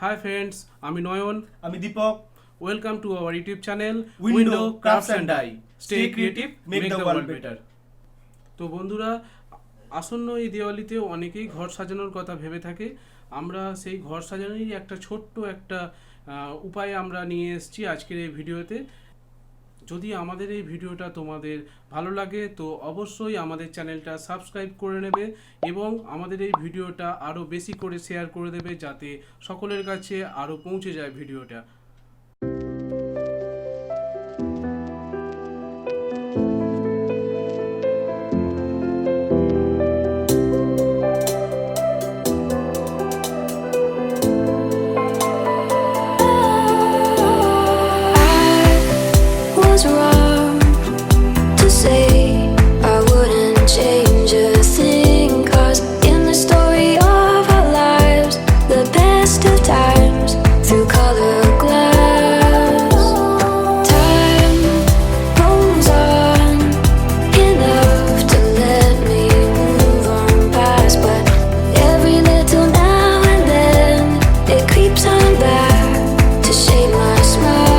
Hi friends, আমি নয়ন, আমি Deepak. Welcome to our YouTube channel window crafts and dye. Stay creative, make the world better. তো বন্ধুরা, আসন্ন এই দিওয়ালিতে অনেকেই ঘর সাজানোর কথা ভেবে থাকে। আমরা সেই ঘর সাজানোরই একটা ছোট্ট একটা উপায় আমরা নিয়ে এসেছি আজকের এই ভিডিওতে। যদি আমাদের এই ভিডিওটা তোমাদের ভালো লাগে তো অবশ্যই আমাদের চ্যানেলটা সাবস্ক্রাইব করে নেবে এবং আমাদের এই ভিডিওটা আরও বেশি করে শেয়ার করে দেবে যাতে সকলের কাছে আরও পৌঁছে যায় ভিডিওটা। Was wrong to say I wouldn't change a thing, 'cause in the story of our lives, the best of times through color glass. Time rolls on enough to let me move on past, but every little now and then it creeps on back to shape my smile.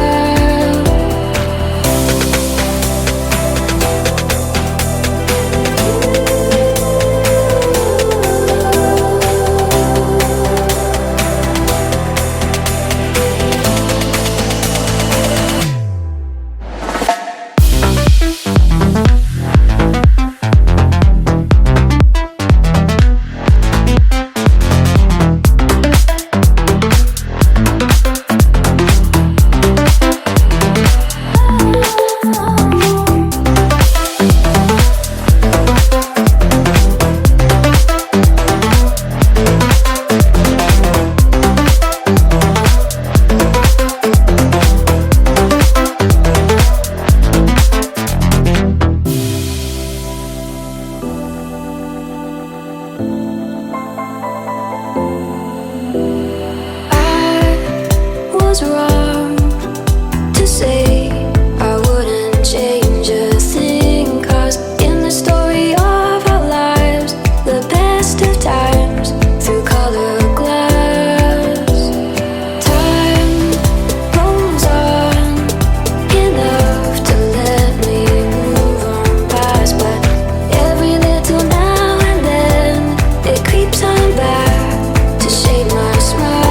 Was wrong to say I wouldn't change a thing, 'cause in the story of our lives, the best of times through color glass. Time rolls on enough to let me move on past, but every little now and then it creeps on back to shape my smile.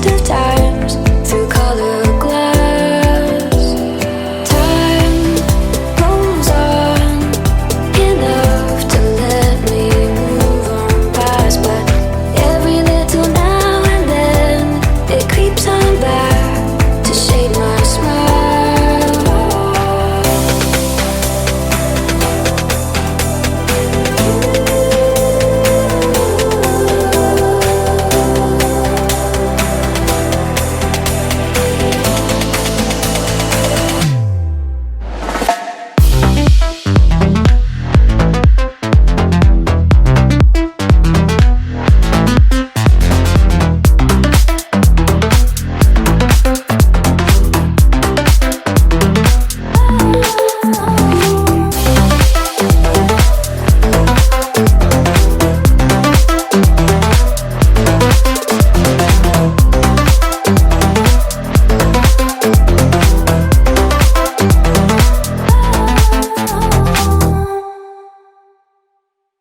best of times.